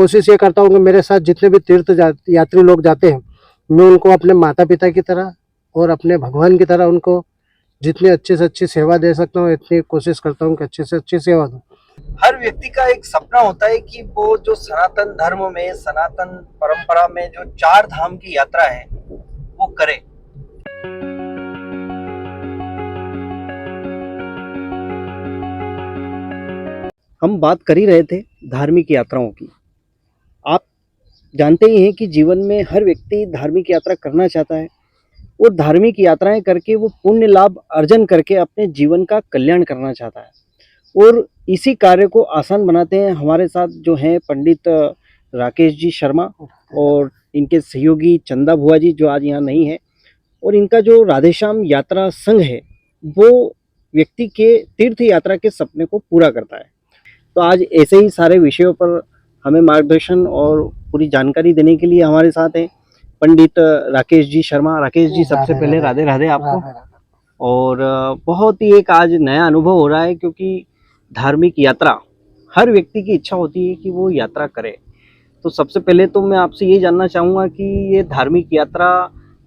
कोशिश ये करता हूँ कि मेरे साथ जितने भी यात्री लोग जाते हैं, मैं उनको अपने माता पिता की तरह और अपने भगवान की तरह उनको जितनी अच्छी से अच्छी सेवा दे सकता हूँ, इतनी कोशिश करता हूँ कि अच्छी से अच्छी सेवा दूँ। हर व्यक्ति का एक सपना होता है कि वो जो सनातन धर्म में, सनातन परंपरा में जो 4 धाम की यात्रा है वो करे। हम बात कर ही रहे थे धार्मिक यात्राओं की। आप जानते ही हैं कि जीवन में हर व्यक्ति धार्मिक यात्रा करना चाहता है और धार्मिक यात्राएं करके वो पुण्य लाभ अर्जन करके अपने जीवन का कल्याण करना चाहता है। और इसी कार्य को आसान बनाते हैं हमारे साथ जो हैं पंडित राकेश जी शर्मा और इनके सहयोगी चंदा बुआ जी, जो आज यहाँ नहीं है। और इनका जो राधेश्याम यात्रा संघ है वो व्यक्ति के तीर्थ यात्रा के सपने को पूरा करता है। तो आज ऐसे ही सारे विषयों पर हमें मार्गदर्शन और पूरी जानकारी देने के लिए हमारे साथ हैं पंडित राकेश जी शर्मा। राकेश जी, सबसे पहले राधे राधे आपको। और बहुत ही एक आज नया अनुभव हो रहा है, क्योंकि धार्मिक यात्रा हर व्यक्ति की इच्छा होती है कि वो यात्रा करे। तो सबसे पहले तो मैं आपसे ये जानना चाहूँगा कि ये धार्मिक यात्रा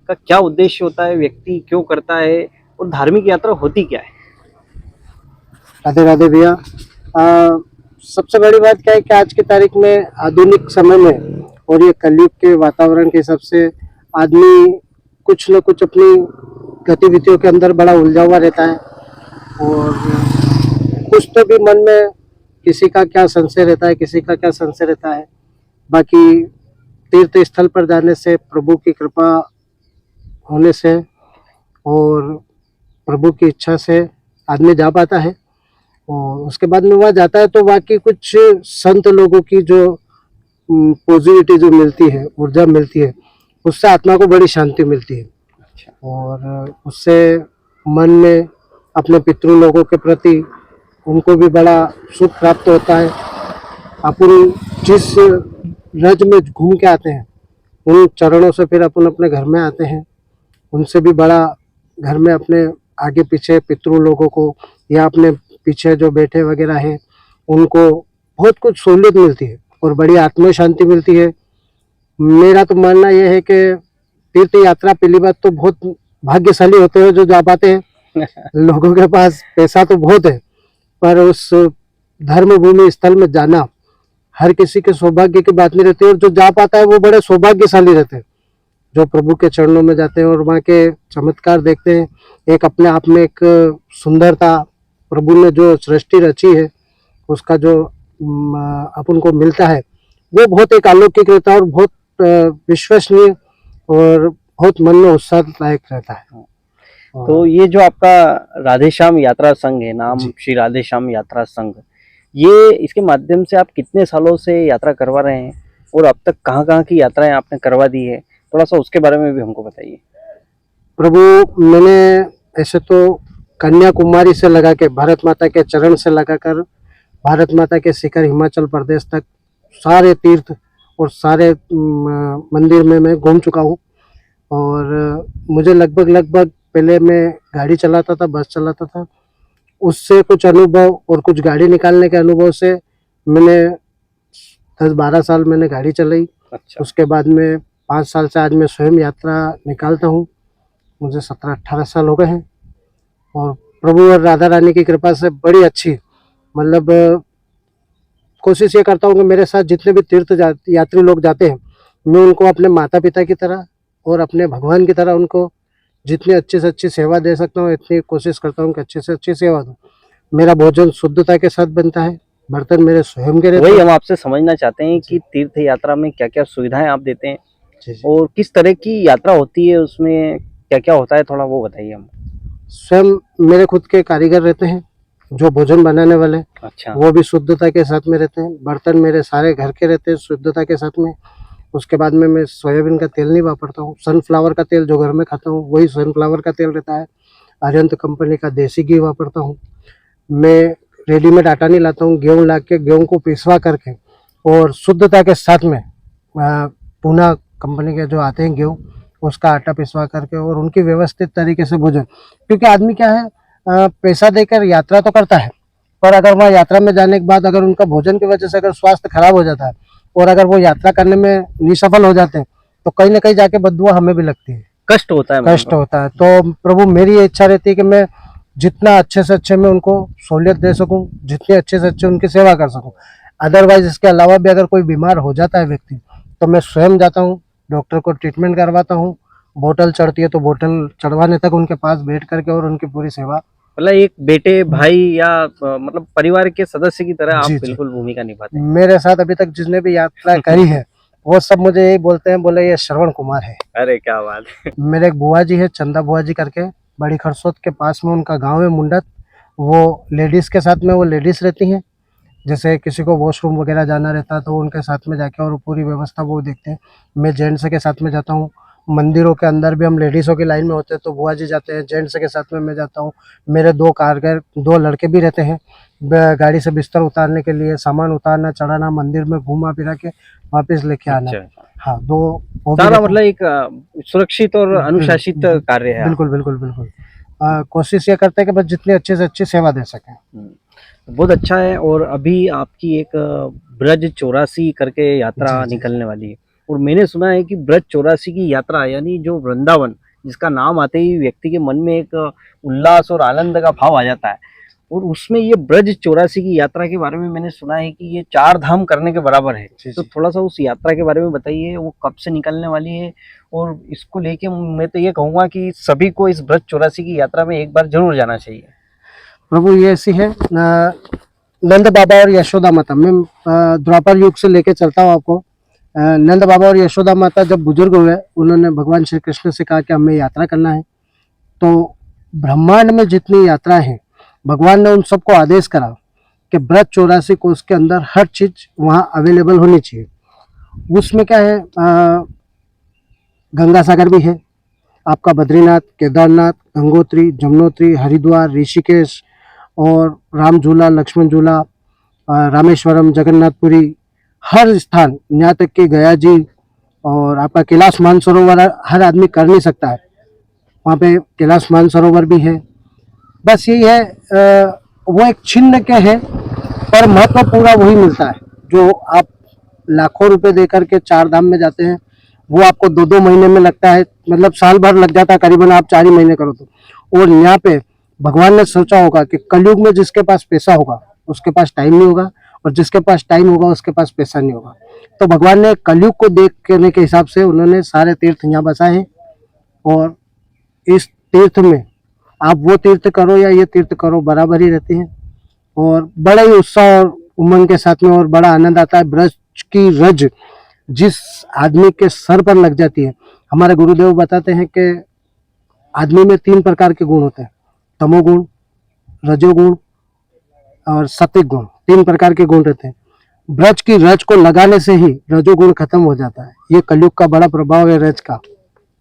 का क्या उद्देश्य होता है, व्यक्ति क्यों करता है और धार्मिक यात्रा होती क्या है? राधे राधे भैया। सबसे बड़ी बात क्या है कि आज की तारीख में आधुनिक समय में और ये कलयुग के वातावरण के हिसाब से आदमी कुछ न कुछ अपनी गतिविधियों के अंदर बड़ा उलझा हुआ रहता है, और कुछ तो भी मन में किसी का क्या संशय रहता है, किसी का क्या संशय रहता है। बाकी तीर्थ स्थल पर जाने से, प्रभु की कृपा होने से और प्रभु की इच्छा से आदमी जा पाता है। और उसके बाद में वह जाता है तो बाकी कुछ संत लोगों की जो पॉजिटिविटी जो मिलती है, ऊर्जा मिलती है, उससे आत्मा को बड़ी शांति मिलती है। और उससे मन में अपने पितृ लोगों के प्रति उनको भी बड़ा सुख प्राप्त होता है। अपन जिस रज में घूम के आते हैं उन चरणों से फिर अपन अपने घर में आते हैं, उनसे भी बड़ा घर में अपने आगे पीछे पितृ लोगों को या अपने पीछे जो बैठे वगैरह हैं उनको बहुत कुछ सहूलियत मिलती है और बड़ी आत्म शांति मिलती है। मेरा तो मानना यह है कि तीर्थ यात्रा पहली बात तो बहुत भाग्यशाली होते हैं जो जा पाते हैं। लोगों के पास पैसा तो बहुत है, पर उस धर्म भूमि स्थल में जाना हर किसी के सौभाग्य की बात नहीं रहती, और जो जा पाता है वो बड़े सौभाग्यशाली रहते हैं, जो प्रभु के चरणों में जाते हैं और वहाँ के चमत्कार देखते हैं। एक अपने आप में एक सुंदरता, प्रभु ने जो सृष्टि रची है उसका जो अपन को मिलता है वो बहुत एक अलौकिक रहता है और बहुत विश्वसनीय और बहुत मन में उत्साहदायक रहता है। तो ये जो आपका राधेश्याम यात्रा संघ है, नाम श्री राधेश्याम यात्रा संघ, ये इसके माध्यम से आप कितने सालों से यात्रा करवा रहे हैं और अब तक कहाँ की यात्राएं आपने करवा दी है, थोड़ा सा उसके बारे में भी हमको बताइए। प्रभु, मैंने ऐसे तो कन्याकुमारी से लगा के भारत माता के चरण से लगाकर भारत माता के शिखर हिमाचल प्रदेश तक सारे तीर्थ और सारे मंदिर में मैं घूम चुका हूँ। और मुझे लगभग पहले मैं गाड़ी चलाता था, बस चलाता था, उससे कुछ अनुभव और कुछ गाड़ी निकालने के अनुभव से मैंने 10-12 साल मैंने गाड़ी चलाई। अच्छा। उसके बाद में 5 साल से आज मैं स्वयं यात्रा निकालता हूँ। मुझे 17-18 साल हो गए हैं और प्रभु और राधा रानी की कृपा से बड़ी अच्छी, मतलब कोशिश ये करता हूँ कि मेरे साथ जितने भी यात्री लोग जाते हैं, मैं उनको अपने माता पिता की तरह और अपने भगवान की तरह उनको जितनी अच्छी से अच्छी सेवा दे सकता हूँ, इतनी कोशिश करता हूँ कि अच्छी से अच्छी सेवा दूँ। मेरा भोजन शुद्धता के साथ बनता है, बर्तन मेरे स्वयं के रहते हैं। वही हम आपसे समझना चाहते हैं कि तीर्थ यात्रा में क्या क्या सुविधाएं आप देते हैं और किस तरह की यात्रा होती है, उसमें क्या क्या होता है, थोड़ा वो बताइए हम। स्वयं मेरे खुद के कारीगर रहते हैं जो भोजन बनाने वाले। अच्छा। वो भी शुद्धता के साथ में रहते हैं। बर्तन मेरे सारे घर के रहते हैं शुद्धता के साथ में। उसके बाद में मैं सोयाबीन का तेल नहीं वापरता हूँ, सनफ्लावर का तेल जो घर में खाता हूँ वही सनफ्लावर का तेल रहता है। अरिहंत कंपनी का देसी घी वापरता हूँ। मैं रेडीमेड आटा नहीं लाता हूँ, गेहूँ ला के गेहूँ को पिसवा करके और शुद्धता के साथ में पूना कंपनी के जो आते हैं गेहूँ, उसका आटा पिसवा करके और उनकी व्यवस्थित तरीके से भोजन। क्योंकि आदमी क्या है, पैसा देकर यात्रा तो करता है, पर अगर वहाँ यात्रा में जाने के बाद अगर उनका भोजन की वजह से अगर स्वास्थ्य खराब हो जाता है और अगर वो यात्रा करने में निसफल हो जाते हैं तो कहीं ना कहीं जाके बददुआ हमें भी लगती है, कष्ट होता है कष्ट होता है। तो प्रभु मेरी ये इच्छा रहती है कि मैं जितना अच्छे से अच्छे मैं उनको सहूलियत दे सकूं, जितने अच्छे से अच्छे उनकी सेवा कर सकूं। अदरवाइज इसके अलावा भी अगर कोई बीमार हो जाता है व्यक्ति तो मैं स्वयं जाता हूं, डॉक्टर को ट्रीटमेंट करवाता हूं, बोतल चढ़ती है तो बोतल चढ़वाने तक उनके पास बैठ करके और उनकी पूरी सेवा। मतलब एक बेटे भाई या मतलब परिवार के सदस्य की तरह आप जी जी, बिल्कुल भूमिका निभाते हैं। मेरे साथ अभी तक जिसने भी यात्रा करी है वो सब मुझे यही बोलते हैं, बोले ये श्रवण कुमार है। अरे क्या बात है। मेरे एक बुआ जी है, चंदा बुआ जी करके, बड़ी खरसोत के पास में उनका गांव है मुंडत। वो लेडीज के साथ में वो लेडीज रहती हैं, जैसे किसी को वॉशरूम वगैरह जाना रहता है तो उनके साथ में जाके और पूरी व्यवस्था वो देखते हैं। मैं जेंट्स के साथ में जाता हूँ, मंदिरों के अंदर भी हम लेडीज़ों की लाइन में होते हैं तो बुआ जी जाते हैं, जेंट्स के साथ में मैं जाता हूँ। मेरे दो कारगर, दो लड़के भी रहते हैं, गाड़ी से बिस्तर उतारने के लिए, सामान उतारना चढ़ाना, मंदिर में घुमा फिरा के वापस लेके आना। अच्छा, हाँ, दो वो भी सारा रहते हैं। मतलब एक सुरक्षित और अनुशासित कार्य है। बिल्कुल बिल्कुल बिल्कुल। कोशिश ये करते हैं कि बस जितनी अच्छे से अच्छी सेवा दे सकें। बहुत अच्छा है। और अभी आपकी एक ब्रज 84 करके यात्रा जी, जी। निकलने वाली है। और मैंने सुना है कि ब्रज 84 की यात्रा यानी जो वृंदावन, जिसका नाम आते ही व्यक्ति के मन में एक उल्लास और आनंद का भाव आ जाता है। और उसमें ये ब्रज 84 की यात्रा के बारे में मैंने सुना है कि ये 4 धाम करने के बराबर है। जी, तो जी। थोड़ा सा उस यात्रा के बारे में बताइए, वो कब से निकलने वाली है? और इसको लेके मैं तो ये कहूँगा कि सभी को इस ब्रज 84 की यात्रा में एक बार जरूर जाना चाहिए। प्रभु ये ऐसी है, नंद बाबा और यशोदा माता, मैं द्वापर युग से लेके चलता हूँ आपको। नंद बाबा और यशोदा माता जब बुजुर्ग हुए, उन्होंने भगवान श्री कृष्ण से कहा कि हमें यात्रा करना है। तो ब्रह्मांड में जितनी यात्रा है, भगवान ने उन सबको आदेश करा कि ब्रज 84 कोष के अंदर हर चीज वहाँ अवेलेबल होनी चाहिए। उसमें क्या है, गंगा सागर भी है, आपका बद्रीनाथ, केदारनाथ, गंगोत्री, जमुनोत्री, हरिद्वार, ऋषिकेश और राम झूला, लक्ष्मण झूला, रामेश्वरम, जगन्नाथपुरी, हर स्थान, यहाँ तक कि गया जी और आपका कैलाश मानसरोवर हर आदमी कर नहीं सकता है, वहाँ पे कैलाश मानसरोवर भी है। बस यही है, वो एक छिन्न के है पर महत्व पूरा वही मिलता है। जो आप लाखों रुपए देकर के 4 धाम में जाते हैं, वो आपको 2-2 महीने में लगता है, मतलब साल भर लग जाता है करीबन, आप 4 ही महीने करो तो। और यहाँ पे भगवान ने सोचा होगा कि कलयुग में जिसके पास पैसा होगा उसके पास टाइम नहीं होगा, और जिसके पास टाइम होगा उसके पास पैसा नहीं होगा। तो भगवान ने कलयुग को देखने के हिसाब से उन्होंने सारे तीर्थ यहाँ बसाए हैं। और इस तीर्थ में आप वो तीर्थ करो या ये तीर्थ करो बराबर ही रहते हैं, और बड़ा ही उत्साह और उमंग के साथ में और बड़ा आनंद आता है। ब्रज की रज जिस आदमी के सर पर लग जाती है, हमारे गुरुदेव बताते हैं कि आदमी में 3 प्रकार के गुण होते हैं, तमोगुण, रजोगुण और सत्विक गुण, 3 प्रकार के गुण रहते हैं। ब्रज की रज को लगाने से ही रजोगुण खत्म हो जाता है। ये कलयुग का बड़ा प्रभाव है रज का।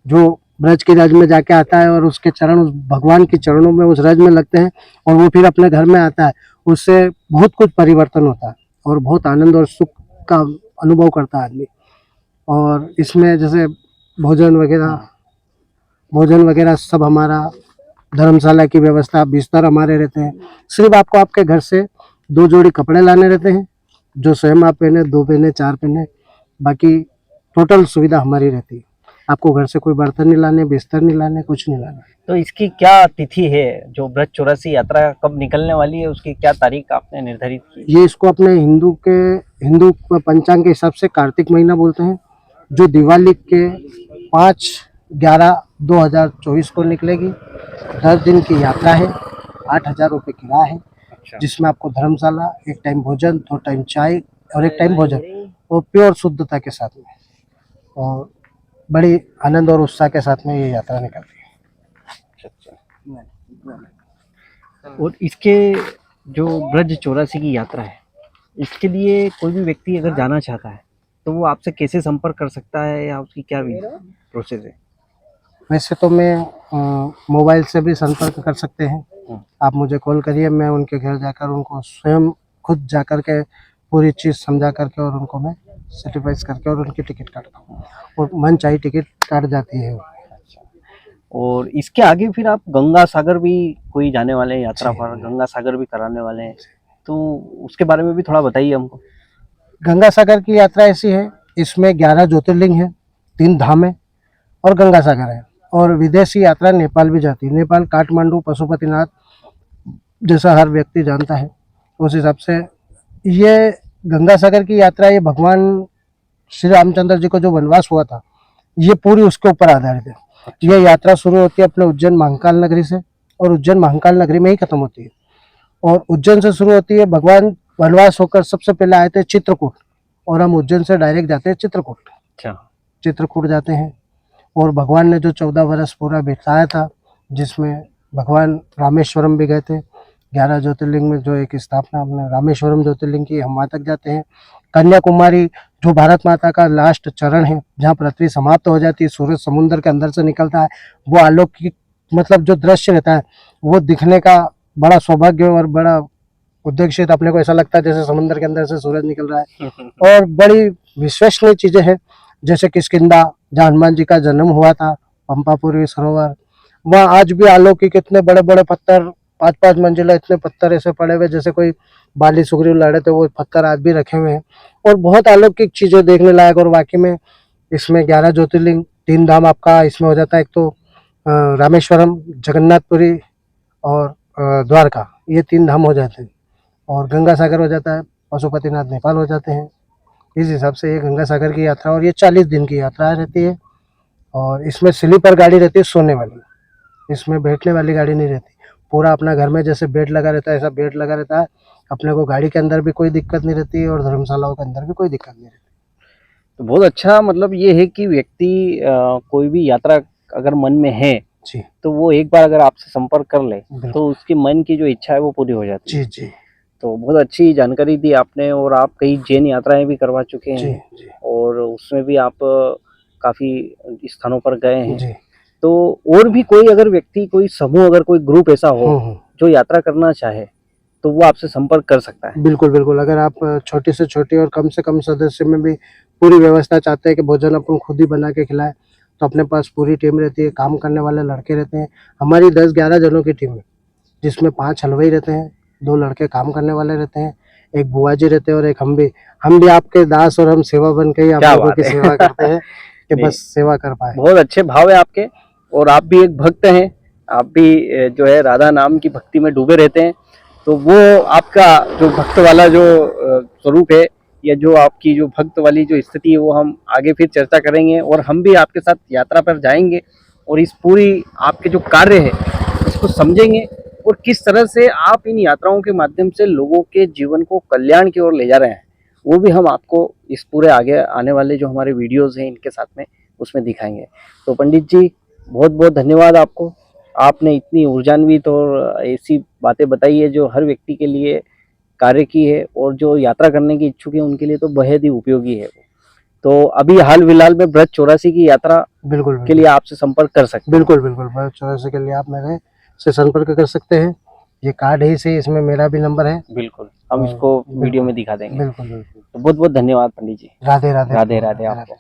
जो ब्रज की रज में जाके आता है और उसके चरण उस भगवान के चरणों में उस रज में लगते हैं और वो फिर अपने घर में आता है, उससे बहुत कुछ परिवर्तन होता है और बहुत आनंद और सुख का अनुभव करता है आदमी। और इसमें जैसे भोजन वगैरह भोजन वगैरह सब हमारा, धर्मशाला की व्यवस्था, बिस्तर हमारे रहते हैं। सिर्फ आपको आपके घर से 2 जोड़ी कपड़े लाने रहते हैं, जो स्वयं आप पहने, 2 पहने, 4 पहने, बाकी टोटल सुविधा हमारी रहती है। आपको घर से कोई बर्तन नहीं लाने, बिस्तर नहीं लाने, कुछ नहीं लाना। तो इसकी क्या तिथि है? जो ब्रज 84 यात्रा कब निकलने वाली है, उसकी क्या तारीख आपने निर्धारित की? ये इसको अपने हिंदू पंचांग के हिसाब से कार्तिक महीना बोलते हैं, जो दिवाली के 5/11/2024 को निकलेगी। 10 दिन की यात्रा है, 8,000 रुपये किराया है, अच्छा। जिसमें आपको धर्मशाला, 1 टाइम भोजन, 2 टाइम चाय और 1 टाइम भोजन, और प्योर शुद्धता के साथ में, और बड़ी आनंद और उत्साह के साथ में ये यात्रा निकलती है। और इसके जो ब्रज 84 की यात्रा है, इसके लिए कोई भी व्यक्ति अगर जाना चाहता है तो वो आपसे कैसे संपर्क कर सकता है, या उसकी क्या प्रोसेस है? वैसे तो मैं मोबाइल से भी संपर्क कर सकते हैं। आप मुझे कॉल करिए, मैं उनके घर जाकर उनको स्वयं खुद जाकर के पूरी चीज़ समझा करके और उनको मैं सर्टिफाइज करके और उनकी टिकट काटता हूँ, और मन चाही टिकट काट जाती है। और इसके आगे फिर आप गंगा सागर भी कोई जाने वाले हैं यात्रा जी। पर, गंगा सागर भी कराने वाले हैं, तो उसके बारे में भी थोड़ा बताइए हमको। गंगा सागर की यात्रा ऐसी है, इसमें 11 ज्योतिर्लिंग है, 3 धाम है और गंगा सागर है। और विदेशी यात्रा नेपाल भी जाती है। नेपाल काठमांडू पशुपतिनाथ जैसा हर व्यक्ति जानता है, उस हिसाब से ये गंगा सागर की यात्रा, ये भगवान श्री रामचंद्र जी को जो वनवास हुआ था, ये पूरी उसके ऊपर आधारित है। ये यात्रा शुरू होती है अपने उज्जैन महाकाल नगरी से और उज्जैन महाकाल नगरी में ही खत्म होती है। और उज्जैन से शुरू होती है, भगवान वनवास होकर सबसे पहले आए थे चित्रकूट और हम उज्जैन से डायरेक्ट जाते हैं चित्रकूट। अच्छा। चित्रकूट जाते हैं और भगवान ने जो 14 वर्ष पूरा बिताया था, जिसमें भगवान रामेश्वरम भी गए थे। 11 ज्योतिर्लिंग में जो एक स्थापना हमने रामेश्वरम ज्योतिर्लिंग की, हम वहाँ तक जाते हैं। कन्याकुमारी जो भारत माता का लास्ट चरण है, जहाँ पृथ्वी समाप्त हो जाती है, सूरज समुद्र के अंदर से निकलता है, वो अलौकिक मतलब जो दृश्य रहता है वो दिखने का बड़ा सौभाग्य और बड़ा उद्देश्य। अपने को ऐसा लगता है जैसे समुद्र के अंदर से सूरज निकल रहा है। और बड़ी विश्वसनीय चीजें हैं, जैसे किष्किंधा जहाँ हनुमान जी का जन्म हुआ था, पंपापुरी सरोवर, वहाँ आज भी अलौकिक इतने बड़े बड़े पत्थर, 5-5 मंजिला इतने पत्थर ऐसे पड़े हुए जैसे कोई बाली सुग्रीव लड़े थे, वो पत्थर आज भी रखे हुए हैं और बहुत अलौकिक चीजें देखने लायक। और वाकई में इसमें 11 ज्योतिर्लिंग 3 धाम आपका इसमें हो जाता है। एक तो रामेश्वरम, जगन्नाथपुरी और द्वारका, ये 3 धाम हो जाते हैं। और गंगा सागर हो जाता है, पशुपतिनाथ नेपाल हो जाते हैं। इस हिसाब से ये गंगा सागर की यात्रा, और ये 40 दिन की यात्रा रहती है। और इसमें स्लीपर गाड़ी रहती है, सोने वाली, इसमें बैठने वाली गाड़ी नहीं रहती। पूरा अपना घर में जैसे बेड लगा रहता है, ऐसा बेड लगा रहता है। अपने को गाड़ी के अंदर भी कोई दिक्कत नहीं रहती और धर्मशालाओं के अंदर भी कोई दिक्कत नहीं रहती। तो बहुत अच्छा, मतलब ये है कि व्यक्ति कोई भी यात्रा अगर मन में है जी तो वो एक बार अगर आपसे संपर्क कर ले बिल्कुल। तो उसकी मन की जो इच्छा है वो पूरी हो जाती है। जी जी तो बहुत अच्छी जानकारी दी आपने, और आप कई जैन यात्राएं भी करवा चुके जी हैं जी और उसमें भी आप काफी स्थानों पर गए हैं। जी। तो और भी कोई अगर व्यक्ति, कोई समूह, अगर कोई ग्रुप ऐसा हो जो यात्रा करना चाहे तो वो आपसे संपर्क कर सकता है। बिल्कुल बिल्कुल। अगर आप छोटी से छोटी और कम से कम सदस्य में भी पूरी व्यवस्था चाहते हैं कि भोजन अपन खुद ही बना के खिलाएं, तो अपने पास पूरी टीम रहती है, काम करने वाले लड़के रहते हैं। हमारी 10-11 जनों की टीम है, जिसमें 5 हलवाई रहते हैं, 2 लड़के काम करने वाले रहते हैं, एक बुआ जी रहते हैं और एक हम भी आपके दास और हम सेवा बन के ही आप क्या लोगों बात की है। सेवा करते हैं कि नहीं, बस सेवा कर पाए। बहुत अच्छे भाव है आपके, और आप भी एक भक्त हैं। आप भी जो है राधा नाम की भक्ति में डूबे रहते हैं। तो वो आपका जो भक्त वाला जो स्वरूप है, या जो आपकी जो भक्त वाली जो स्थिति है, वो हम आगे फिर चर्चा करेंगे। और हम भी आपके साथ यात्रा पर जाएंगे और इस पूरी आपके जो कार्य है इसको समझेंगे, और किस तरह से आप इन यात्राओं के माध्यम से लोगों के जीवन को कल्याण की ओर ले जा रहे हैं, वो भी हम आपको इस पूरे आगे आने वाले जो हमारे वीडियोस हैं इनके साथ में उसमें दिखाएंगे। तो पंडित जी, बहुत बहुत धन्यवाद आपको। आपने इतनी ऊर्जान्वित और ऐसी बातें बताई है जो हर व्यक्ति के लिए कार्य की है, और जो यात्रा करने की इच्छुक है उनके लिए तो बेहद ही उपयोगी है। तो अभी हाल फिलहाल में ब्रज 84 की यात्रा बिल्कुल के लिए आपसे संपर्क कर सकते हैं। बिल्कुल बिल्कुल। ब्रज 84 के लिए आप मेरे से संपर्क कर सकते हैं। ये कार्ड है, से इसमें मेरा भी नंबर है। बिल्कुल, हम इसको वीडियो में दिखा देंगे। बिल्कुल बिल्कुल। तो बहुत बहुत धन्यवाद पंडित जी। राधे राधे। राधे राधे आपको।